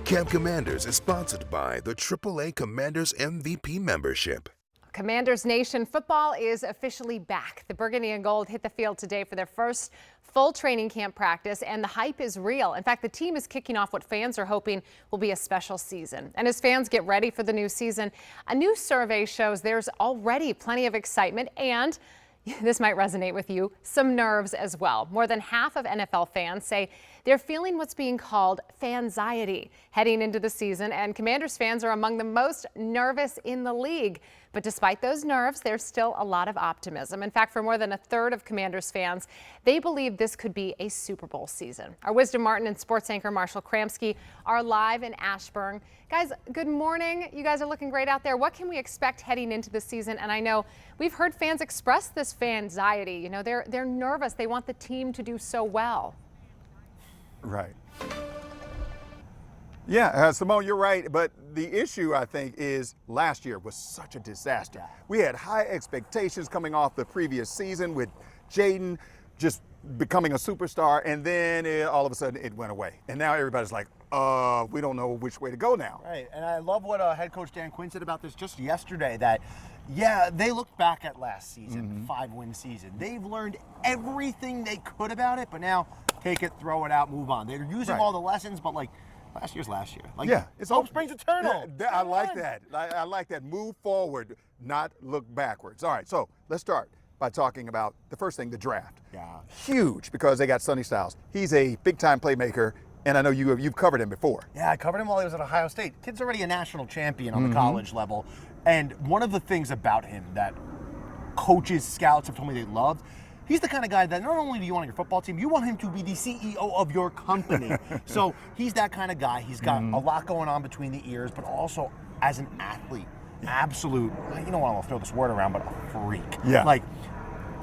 Camp Commanders is sponsored by the AAA Commanders MVP membership. Commanders Nation football is officially back. The Burgundy and Gold hit the field today for their first full training camp practice, and the hype is real. In fact, the team is kicking off what fans are hoping will be a special season. And as fans get ready for the new season, a new survey shows there's already plenty of excitement and, this might resonate with you, some nerves as well. More than half of NFL fans say they're feeling what's being called fanxiety heading into the season, and Commanders fans are among the most nervous in the league. But despite those nerves, there's still a lot of optimism. In fact, for more than a third of Commanders fans, they believe this could be a Super Bowl season. Our Wisdom Martin and sports anchor Marshall Kramsky are live in Ashburn. Guys, good morning. You guys are looking great out there. What can we expect heading into the season? And I know we've heard fans express this fanxiety. You know, they're nervous. They want the team to do so well. Right. Yeah, Simone, you're right. But the issue, I think, is last year was such a disaster. We had high expectations coming off the previous season with Jayden just becoming a superstar, and then all of a sudden it went away. And now everybody's like, we don't know which way to go now. Right, and I love what head coach Dan Quinn said about this just yesterday, that, yeah, they looked back at last season, 5-win season. They've learned everything they could about it, but now take it, throw it out, move on. They're using all the lessons, but like, last year's last year. Like, yeah, it's hope springs eternal. Yeah, I like that. I like that. Move forward, not look backwards. All right, so let's start by talking about the first thing, the draft. Yeah. Huge, because they got Sonny Styles. He's a big-time playmaker, and I know you've covered him before. Yeah, I covered him while he was at Ohio State. Kid's already a national champion on the college level. And one of the things about him that coaches, scouts have told me they loved, he's the kind of guy that not only do you want on your football team, you want him to be the CEO of your company. So he's that kind of guy. He's got a lot going on between the ears, but also as an athlete, absolute, you don't want to throw this word around, but a freak. Yeah. Like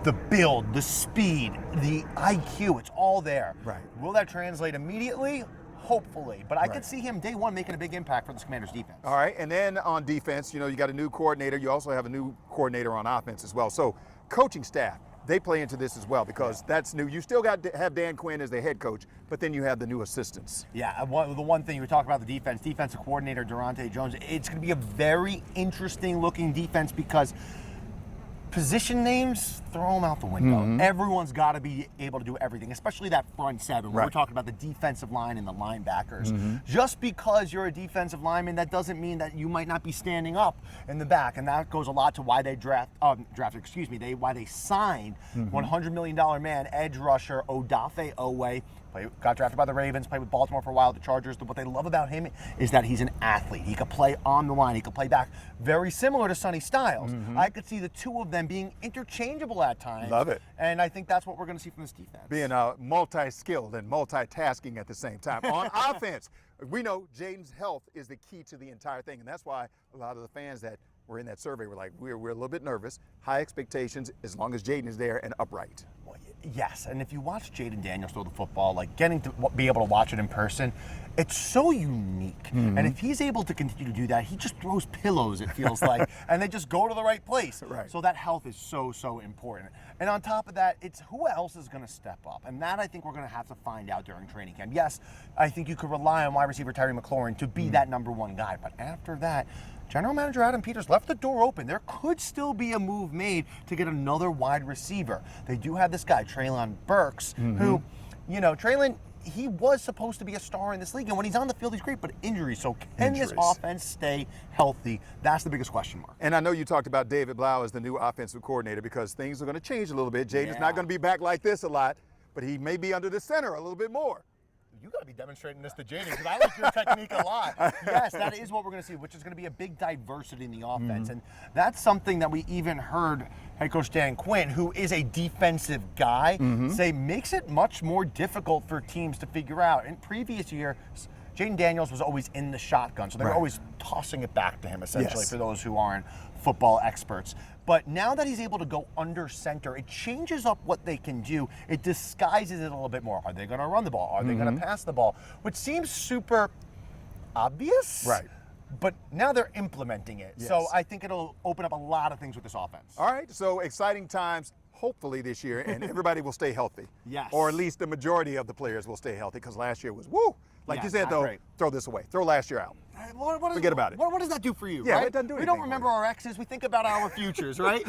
the build, the speed, the IQ, it's all there. Right. Will that translate immediately? Hopefully. But I could see him day one making a big impact for this Commanders defense. All right, and then on defense, you know, you got a new coordinator. You also have a new coordinator on offense as well. So coaching staff, they play into this as well, because that's new. You still got to have Dan Quinn as the head coach, but then you have the new assistants. Yeah, the one thing you were talking about, the defensive coordinator, Durante Jones, it's going to be a very interesting looking defense because position names, throw them out the window. Everyone's got to be able to do everything, especially that front seven. We're talking about the defensive line and the linebackers. Just because you're a defensive lineman, that doesn't mean that you might not be standing up in the back, and that goes a lot to why they why they signed $100 million man edge rusher Odafe Owe. Got drafted by the Ravens, played with Baltimore for a while, the Chargers. What they love about him is that he's an athlete. He could play on the line. He could play back. Very similar to Sonny Styles. I could see the two of them being interchangeable at times. Love it. And I think that's what we're going to see from this defense. Being multi-skilled and multitasking at the same time. On offense, we know Jayden's health is the key to the entire thing, and that's why a lot of the fans that were in that survey were like, we're a little bit nervous. High expectations as long as Jayden is there and upright. Yes, and if you watch Jayden Daniels throw the football, like getting to be able to watch it in person, it's so unique. And if he's able to continue to do that, he just throws pillows, it feels like, and they just go to the right place. Right. So that health is so important. And on top of that, it's who else is going to step up. And that I think we're going to have to find out during training camp. Yes, I think you could rely on wide receiver Terry McLaurin to be that number one guy. But after that, General Manager Adam Peters left the door open. There could still be a move made to get another wide receiver. They do have this guy, Treylon Burks, who, you know, Treylon, he was supposed to be a star in this league, and when he's on the field, he's great, but injuries. So can this offense stay healthy? That's the biggest question mark. And I know you talked about David Blau as the new offensive coordinator, because things are going to change a little bit. Jayden's not going to be back like this a lot, but he may be under the center a little bit more. You got to be demonstrating this to Jayden, because I like your technique a lot. Yes, that is what we're going to see, which is going to be a big diversity in the offense. And that's something that we even heard head coach Dan Quinn, who is a defensive guy, say makes it much more difficult for teams to figure out. In previous years, Jayden Daniels was always in the shotgun, so they were always tossing it back to him, essentially, for those who aren't football experts. But now that he's able to go under center, it changes up what they can do. It disguises it a little bit more. Are they going to run the ball? Are they going to pass the ball? Which seems super obvious. Right. But now they're implementing it. So I think it'll open up a lot of things with this offense. All right, so exciting times, hopefully this year, and everybody will stay healthy. Yes. Or at least the majority of the players will stay healthy, because last year was, woo! Like you said, though, throw this away. Throw last year out. Forget about it. What does that do for you? Yeah, right? it doesn't do We anything don't for remember you. our exes. We think about our futures, right?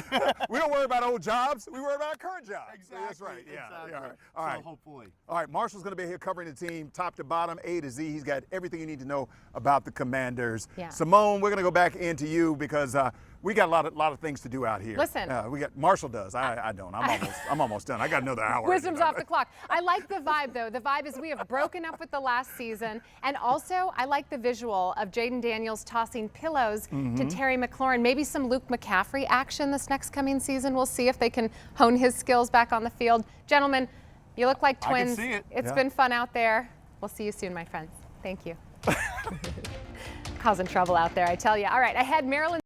We don't worry about old jobs. We worry about our current jobs. Exactly. That's right. Yeah. Exactly. Yeah, all right. So hopefully. All right. Marshall's going to be here covering the team, top to bottom, A to Z. He's got everything you need to know about the Commanders. Yeah. Simone, we're going to go back into you because we got a lot of things to do out here. Listen. We got Marshall does. I don't. I'm almost done. I got another hour. Wisdom's off the clock. I like the vibe, though. The vibe is we have broken up with the last season. And also, I like the visual of Jaden Daniels tossing pillows to Terry McLaurin. Maybe some Luke McCaffrey action this next coming season. We'll see if they can hone his skills back on the field. Gentlemen, you look like twins. I can see it. It's Yeah. been fun out there. We'll see you soon, my friends. Thank you. Causing trouble out there, I tell you. All right, ahead, Maryland.